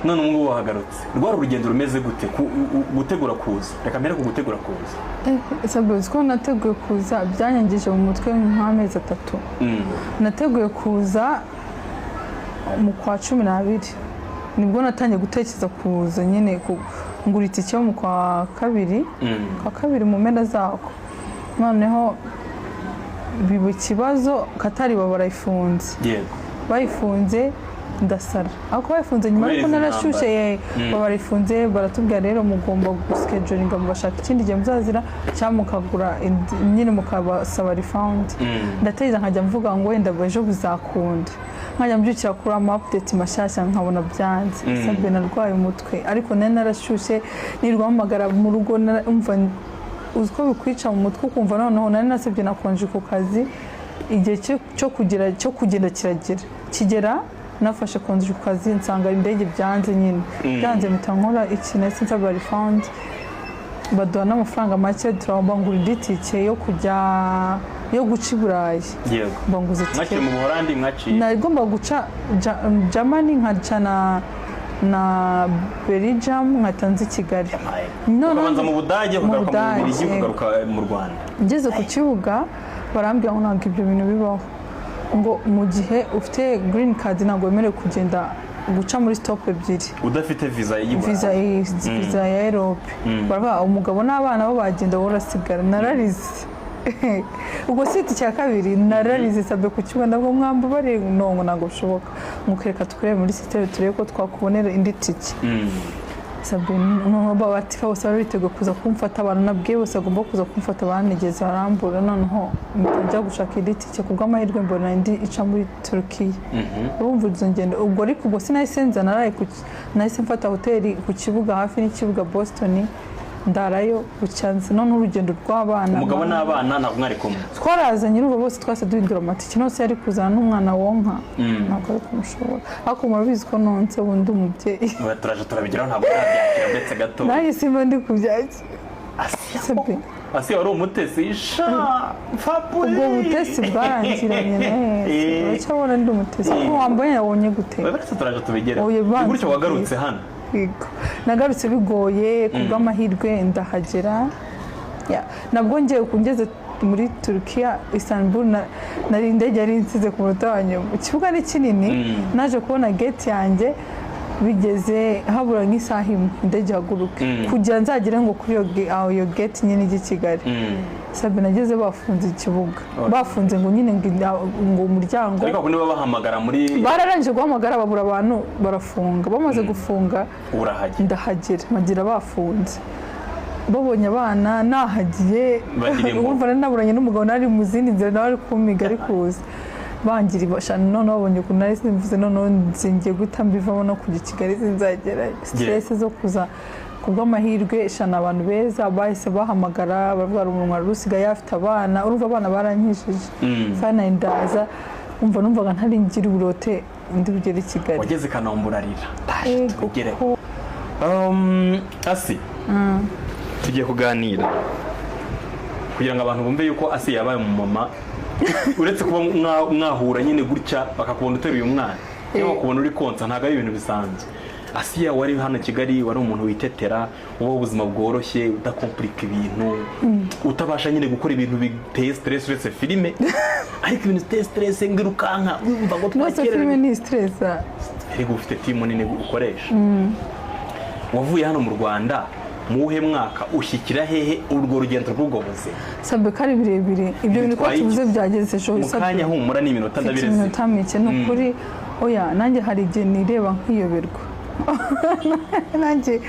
none ubu ngubu wahagarutse rwari urugendo rumeze gute gutegura kuza reka mbere ku gutegura kuza sabwe ko nateguye kuza byanyangije mu mutwe nk'amezi 3 nateguye kuza mu kwa 12 nibwo natangiye gutekereza kuza nyine ngura itike mu kwa kabiri mu mpera zako noneho biba ikibazo Katari barayifunze yego bayifunze ndasara ako bayifunze nyuma yuko narashushe barifunze baratubwira rero mugomba guschedulinga mubashaka ikindi gihe muzazira cyangwa mukagura nyine mukabasaba refund ndatekereza nkajya mvuga ngo wenda ejo bizakunda nkajya mbyukira kuri ama update mashyashya nkabona byanze sabwe narwaye umutwe ariko nari narashushe nirwahamagara mu rugo umva uziko bikwica mu mutwe ukumva noneho nari nasabye nakonje ku kazi igihe cyo kugenda kigera nafashe konje ku kazi nsanga indege byanze nyine byanze mitankora ikintu nsaba refund baduha n'amafaranga make turamba ngura iditike yo guca Burayi yego banguze tike mwaciye mu Buholandi mwaciye nagomba guca Germany nkacana na Belgium nkatanze Kigali ukabanza mu Budage ugaruka mu Bubiligi ugaruka mu Rwanda ngeze ku kibuga barambwira ngo ntabwo ibyo bintu bibaho ngo mu gihe ufite green card ntabwo wemerewe kugenda guca muri stop ebyiri udafite visa visa ya Europe baravuga umugabo n'abana bo bagenda barasigara nararize ubwo siti cya kabiri nararize sabye ku kibuga ndabwo mwamba bari nongo ntabwo bishoboka mukereka tukurebe muri system turebe ko twakubonera indi tike sabye no bati bose bariteguye kuza kumfata abantu nabwiye bose agomba kuza kumfata banigeze barambura noneho njya gushaka iditike kubw'amahirwe mbona indi ica muri Turkiya urumva izo ngendo ubwo ariko ubwo sinahise nza nahise mfata hoteli ku kibuga hafi n'ikibuga Boston ndarayo bucyanze none urugendo rw'abana umugabo n'abana ntabwo mwari kumwe twarazanye urugo bose twase duhindura amatike nose yari kuzana n'umwana wonka ntabwo ari kumushobora ariko murabizi ko nonse ubundi umubyeyi turaje turabigeraho ntabwo nabyakira ndetse gato nayo simba ndi kubyaki Asi wari umutesi ubwo butesi bwarangiranye neza uracyabona ndi umutesi ko wambaye yabonye gute baretse turaje tubigeraho gutyo wagarutse hano nagarutse bigoye kubw'amahirwe ndahagera nabwo ngiye kungeze muri Turkiya Istanbul nari indege yari insize ku munota wa nyuma ikibuga ni kinini naje kubona gate yanjye bigeze habura nk'isaha imwe indege haguruke kugira nzagire ngo kuri iyo gate nyine ijya Kigali sabe nageze bafunze ikibuga bafunze ngo nyine ngo umuryango ariko niba bahamagara muri bararanje guhamagara babura abantu barafunga bamaze gufunga ndahagera magira bafunze babonye abana nahagiye urumva naburanye n'umugabo nari mu zindi nzira nawe ari kumiga ari kuza bangira ibashana none babonye ko nari simvuze none nzingiye guta mbivamo no kujya Kigali sinzagera stress zo kuza kubw'amahirwe shana abantu beza bahise bahamagara baravuga umuntu wari usigaye afite abana urumva abana barankishije fana indaza numvaga ntari ngira uburote ndi bugere Kigali wageze Kanomburarira tugere Asi tugiye kuganira kugira ngo abantu bumve yuko Asi yabaye umumama uretse kuba mwahura nyine gutya bakakubona uteruye umwana cyangwa kubona uri konsa ntago ari ibintu bisanzwe Asiya wari hano Kigali wari umuntu witetera uba ubuzima bworoshye udakomplika ibintu utabasha nyine gukora ibintu biteye stress uretse filime ariko ibintu biteye stress ngirukanka wumva ngo twakere filime ni stress ariko ufite team nini ukoresha wavuye hano mu Rwanda muhe mwaka ushyikira hehe urwo rugendo rw'ugoboze sabe kari birebire ibyo bintu twatuvuze byageze ejo mukanya humura ni iminota ndabireze iminota mike no kuri oya nanjye hari igihe nireba nkiyoberwa nanjye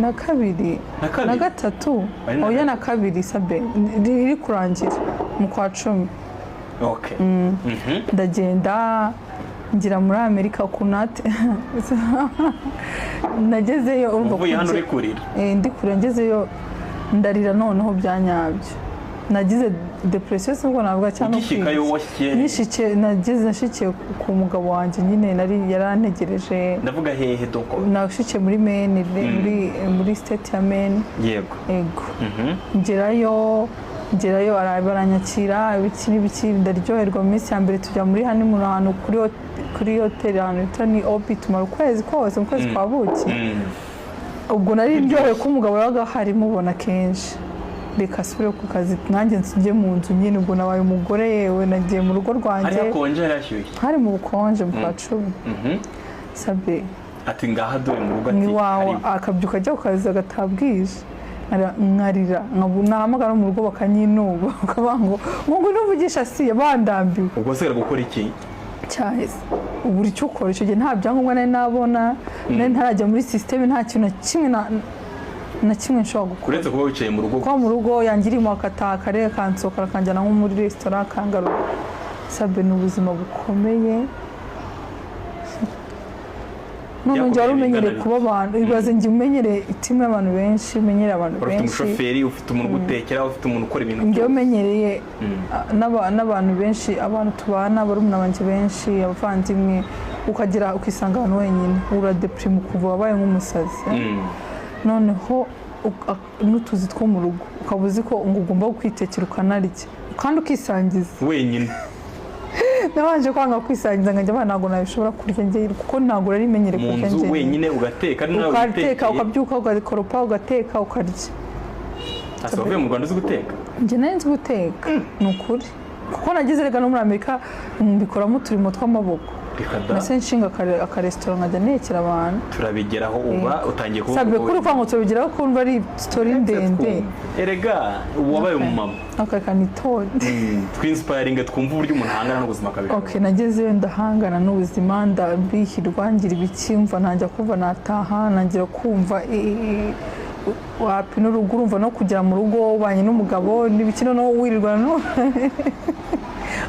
na kabiri na gatatu oya na kabiri sabe riri kurangira mu kwa 10 okay ndagenda ngira muri Amerika kunate nagezeyo uvuye hano bikurira ndi kure ngezeyo ndarira noneho byanyabyo nagize depression ngo navuga cyane nishike nashikiye ku mugabo wanjye nyine yarantegereje ndavuga hehe doko nashikiye muri Maine muri state ya Maine yego ngerayo baranyakira ibiki ndaryoherwa mu minsi ya mbere tujya muri honeymoon ahantu kuri kuri hoteli ahantu bita ni obi tumara ukwezi kose mu kwezi kwa buki ubwo nari ndyohewe ko umugabo yabaga hari mubona kenshi reka asubire ku kazi nanjye nsijye mu nzu nyine ubwo nabaye umugore yewe nagiye mu rugo rwanjye hari hakonje harashyushye hari mu bukonje mu kwa cumi sabe ati ngaha dore mu rugo ati ni wawe akabyuka ajya ku kazi agatabwije nkarira nahamagara mu rugo bakanyinuba bakavuga ngo nuvugisha si bandambiwe ubwo se gukora iki cyahise ubu icyo ukora icyo gihe nta byangombwa nari nabona nari ntarajya muri sisiteme nta kintu na kimwe nshobora gukora uretse kuba wicaye mu rugo kuba mu rugo yangirimo akataha akarere kansohokara akanjyana nko muri resitora akangaruka sabe ni ubuzima bukomeye none njye wari umenyereye kuba abantu ibaze njye umenyereye itimu y'abantu benshi umenyereye abantu benshi ufite umushoferi ufite umuntu ugutekera ufite umuntu ukora ibintu njye umenyereye n'abantu benshi abantu tubana barumuna banjye benshi abavandimwe ukagera ukisanga ahantu wenyine uradeprime ukuva wabaye nk'umusazi noneho n'utuzi two mu rugo ukaba uzi ko ngo ugomba kwitekera ukanarya kandi ukisangiza wenyine nabanje kwanga kwisangiza nkajya abana ntabwo nabishobora kurya njye kuko ntabwo nari menyereye kurya njye mu nzu wenyine ugateka ugateka ukabyuka ugakoropa ugateka ukarya asa uvuye mu Rwanda uzi guteka njye nari nzi guteka ni ukuri kuko nagize rega no muri Amerika mbikoramo uturimo tw'amaboko nase nshinga akaresitora nkajya nekera abantu turabigeraho uba utangiye kuvuga sabe kuri kwa ngo turabigeraho kumva ari story ndende erega wabaye umumama akakanitonde twinspiring twumva uburyo umuntu ahangana n'ubuzima kabiri okay nagezeyo ndahangana n'ubuzima ndabihirwa ngira ibikimva ntajya kuva nataha nangira kumva wapi n'urugo urumva no kugera mu rugo ubanye n'umugabo n'ibikino no wirirwa no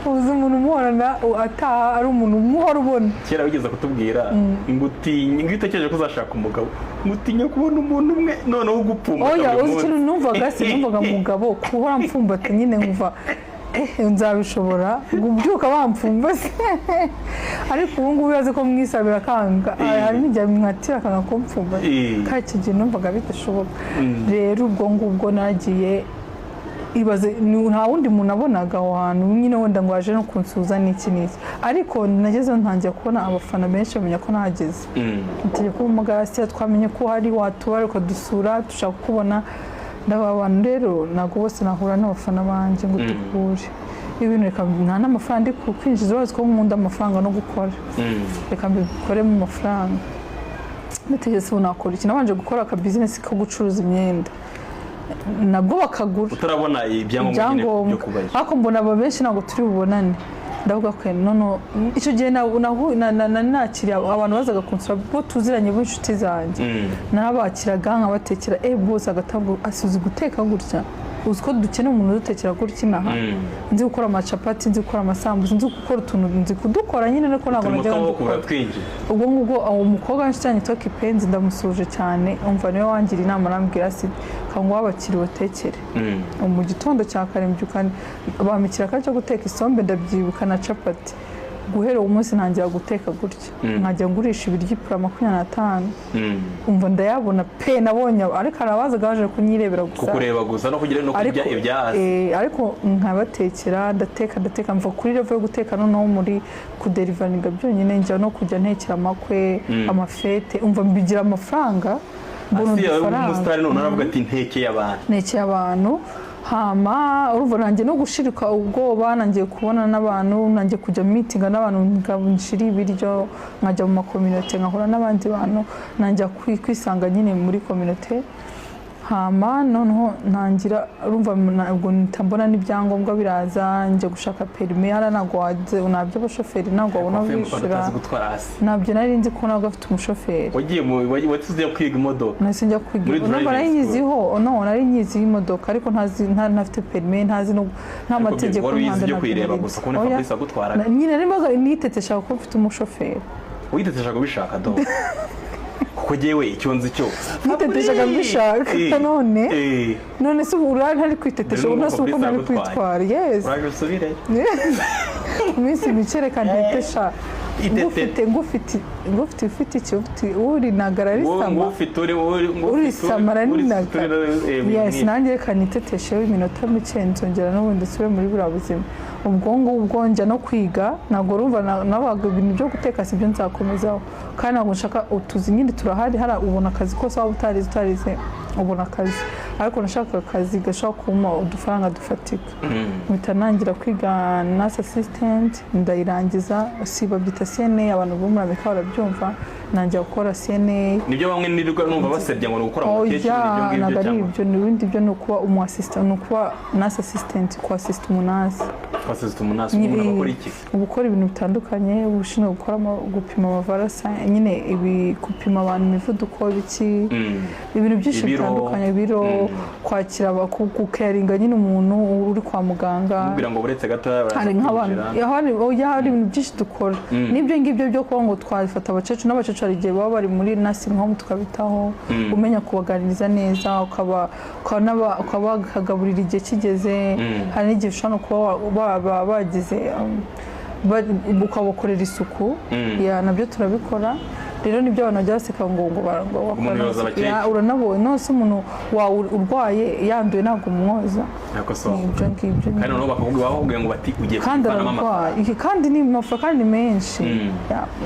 uzi umuntu umuhorana ataha ari umuntu umuhora ubona kera wigeze kutubwira ngo utinye ngo itekereje ko uzashaka umugabo ngutinya kubona umuntu umwe noneho ugupfumba oya uzi ikintu numvaga sinumvaga umugabo kuhora mfumbata nyine nkumva nzabishobora gubyuka bampfumbase ariko ubu ngubu yaze ko mwisabira akanga hari n'igihe mwatira akanga ko mpfumbase kandi icyo gihe numvaga bidashoboka rero ubwo ngubwo nagiye ibaze nta wundi muntu abonaga aho hantu nyine wenda ngo waje no kunsuhuza n'iki n'iki ariko nagezeho ntangiye kubona abafana benshi bamenya ko nahageze ntegeka ko umugasi twamenye ko hari watubara ukadusura dushaka kukubona abantu rero ntabwo bose nahura n'abafana banjye ngo duhure ibintu reka nta n'amafaranga ndi kwinjiza bazi ko nkunda amafaranga no gukora reka mbikoremo amafaranga ndategetse ubu nakora iki nabanje gukora akabizinesi ko gucuruza imyenda nabwo bakagura utarabona ibyangombwa byo kubaza ariko mbona aba benshi ntabwo turi bubonane ndavuga ko none icyo gihe nakiriye abantu bazaga kunsura bo tuziranye b'inshuti zanjye narabakiraga nkabatekera bose agatabwo asuzi guteka gutya uzi ko dukeneye umuntu udutekera gutya inaha nzi gukora amacapati nzi gukora amasambuza nzi gukora utuntu nzi kudukora nyine ariko ntabwo najya gukora ubwo ngubwo umukobwa w'inshuti yanjye witwa Kipenzi ndamusuhuje cyane umva niwe wangira inama arambwira ati kango wabakiriye utekere mu gitondo cya kare mbyukana bamikira akaje guteka isombe ndabyibuka na capati guhera umunsi ntangira guteka gutya nkajya ngurisha ibiryo ipura 25 umva ndayabona pe nabonye ariko arabazaga baje kunyirebera gusa kukureba gusa no kugira no kurya ibyahasi ariko nkabatekera ndateka mva kuri level yo guteka noneho muri kuderivaringa byonyine njya no kujya ntekera amakwe amafete umva mbigira amafaranga mbona umusitari none aravuga ati ntekeye abantu hama urumva nanjye no gushirika ubwoba nangiye kubona n'abantu nangiye kujya meeting n'abantu ngabunshira ibiryo nkajya mu makominote nkahura n'abandi bantu nangiye kwisanga nyine muri community hama noneho ntangira urumva ubwo ntambona n'ibyangombwa biraza njye gushaka permis ara nagwaze unabyo abashoferi ntabwo abona bishira nabyo nari nzi ko ntabwo afite umushoferi wagiye watuze kwiga imodoka nase njya kwiga ntabwo nari nyiziho nari nyiziho imodoka ariko ntafite permis ntazi no nta mategeko y'umuhanda yo kwireba gusa ko Fabrice agutwara nyine rero nitetesha ko mfite umushoferi witetesha ko bishaka do kuko jewe icyo nzi cyo niteteshaga mbishaka none se urara ntari kwitetesha unase uko ntari kwitwara yes uragusubire iminsi micereka ntetesha ngufite icyo uri nagara risama uri samara ni nagara yes nanjye reka nitetesheho iminota mike nzongera n'ubundi nsubire muri buriya buzima ubwo ngubwo njya no kwiga ntabwo urumva nabaga ibintu byo guteka sibyo nzakomezaho kandi ntabwo nshaka utuzi nyine turahari ubona akazi kose waba utarize ubona akazi ariko nashaka akazi gashobora kumpa udufaranga dufatika mpita nangira kwiga nurse assistant ndayirangiza babyita CNA abantu bo muri Amerika barabyumva nanjya gukora CNA nibyo bamwe nirirwa numva basebya ngo gukora mu kitchen n'ibyo ngibyo ibyo n'ibindi byo no kuba umu assistant no kuba nurse assistant ku assist umunasi umuntu akora iki ubukora ibintu bitandukanye ubushinzwe gupima amavarasa nyine ibi gupima abantu imivuduko biki ibintu byinshi bitandukanye ibiro kwakira gucaringa nyine umuntu uri kwa muganga kugira ngo buretse gato hari nk'abantu hari ibintu byinshi dukora n'ibyo ngibyo byo kuba ngo twafata abacecuru n'abacecuru hari igihe baba bari muri nursing home tukabitaho umenya kubaganiriza neza ukabagaburira igihe kigeze hari n'igihe ushobora kuba bagize ukabakorera isuku nabyo turabikora rero nibyo abantu bajya baseka ngo uranabonye nose umuntu wawe urwaye yanduye ntabwo umwoza ibyo ngibyo kandi noneho bakakubwira ngo bati ugiye kuvanamo amafaranga kandi ni amafaranga kandi menshi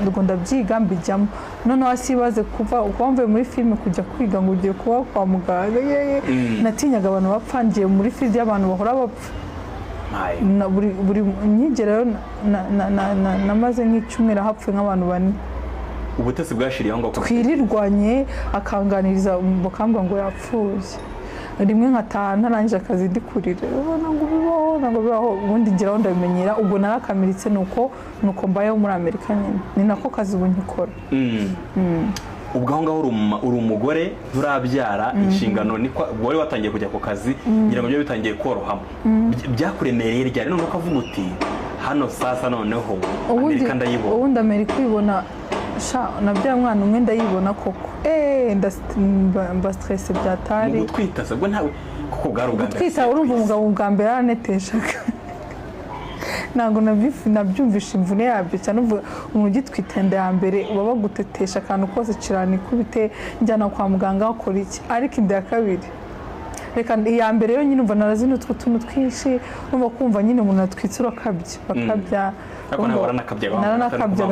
ubwo ndabyiga mbijyamo noneho asibaze kuva mvuye muri filime kujya kwiga ngo ugiye kuba kwa muganga natinyaga abantu bapfa ngiye muri filime y'abantu bahora bapfa buri nkigerayo namaze nk'icyumweru hapfuye nk'abantu 4 ubutesi bwashiriyeho ngo twirirwanye akanganiriza bakambwa ngo yapfuye rimwe nkataha ntarangije akazi ndikurire ntabwo bibaho ubundi ngeraho ndabimenyera ubwo narakamiritse nuko mbayeho muri Amerika nyine ni nako kazi ubu nkikora ubwo aho ngaho uri umugore nturabyara inshingano wari watangiye kujya ku kazi ngira ngo byo bitangiye korohamo byakuremereye ryari none ukavuga uti hano sasa noneho Amerika ndayibona ubundi Amerika uyibona nabya mwana umwe ndayibona koko mba stress byatari gutwita se bwo ntawe kuko bwaruganda twita urumva umugabo bwa mbere araneteshaga ntabwo nabyumvisha imvune yabyo cyane umuntu ugitwita inda ya mbere baba bagutetesha akantu kose kirana ikubite njyana kwa muganga akora iki ariko inda ya kabiri reka iya mbere yo nyine umva narazino utuntu twinshi numva kumva nyine umuntu atwitse bakabya naranakabya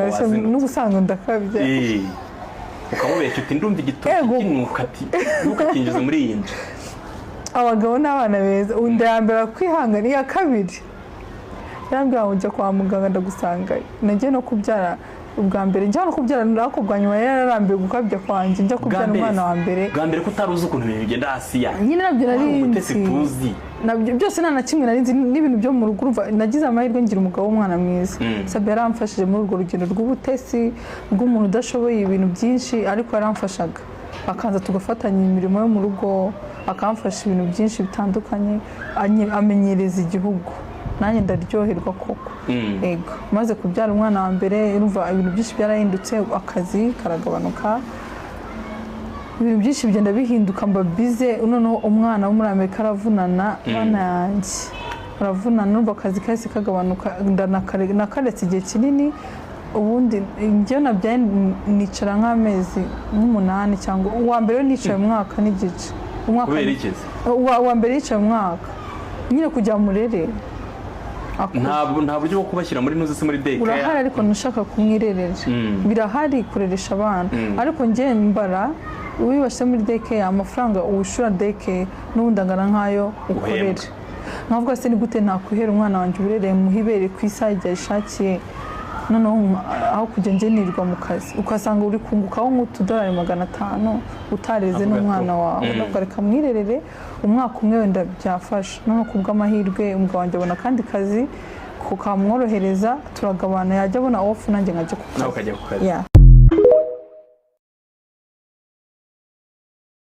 n'ubusanzwe ndakabya ukabubeshya uti ndumva igitoki ntukakinjize muri iyi nzu abagabo n'abana beza inda ya mbere kwihangana iya kabiri yarambwira ngo ujya kwa muganga ndagusangayo nagiye no kubyara ubwa mbere njya no kubyara ariko bwa nyuma yararambiwe gukabya kwanjye njya kubyara umwana wa mbere bwa mbere ko utaruzi ukuntu ibintu bigenda hasi ya nyine nabyo nabyo byose nta na kimwe narinzi n'ibintu byo mu rugo urumva nagize amahirwe ngira umugabo w'umwana mwiza sabe yaramfashije muri urwo rugendo rw'ubutesi bw'umuntu udashoboye ibintu byinshi ariko yaramfashaga akaza tugafatanya imirimo yo mu rugo akamfasha ibintu byinshi bitandukanye amenyereza igihugu nanjye ndaryoherwa koko yego maze kubyara umwana wa mbere urumva ibintu byinshi byarahindutse akazi karagabanuka ibintu byinshi bigenda bihinduka mba bize noneho umwana wo muri Amerika aravunana bana yanjye aravunana urumva akazi kahise kagabanuka nakaretse igihe kinini ubundi njyewe nabyaye nicara nk'amezi nk'umunani cyangwa uwa mbere nicaye umwaka n'igice uwa mbere yicaye umwaka nyine kujya murere nta buryo bwo kubashyira muri nuzi se muri daycare urahari ariko ntushaka kumwirerera birahari kureresha abana ariko njye mbara wibashye muri daycare amafaranga uwishura daycare n'ubundi angana nk'ayo ukorera nkavuga se ni gute nakwihera umwana wanjye uburere muhibere ku isaha igihe ishakiye noneho aho kujya ngenirwa mu kazi ukasanga uri kungukaho nk'utudolari 500 utareze n'umwana wawe ugaruka mwirerere umwaka umwe wenda byafasha noneho kubw'amahirwe umugabo wanjye abona kandi kazi kukamworohereza turagabana yajya abona off nanjye nkajya ku kazi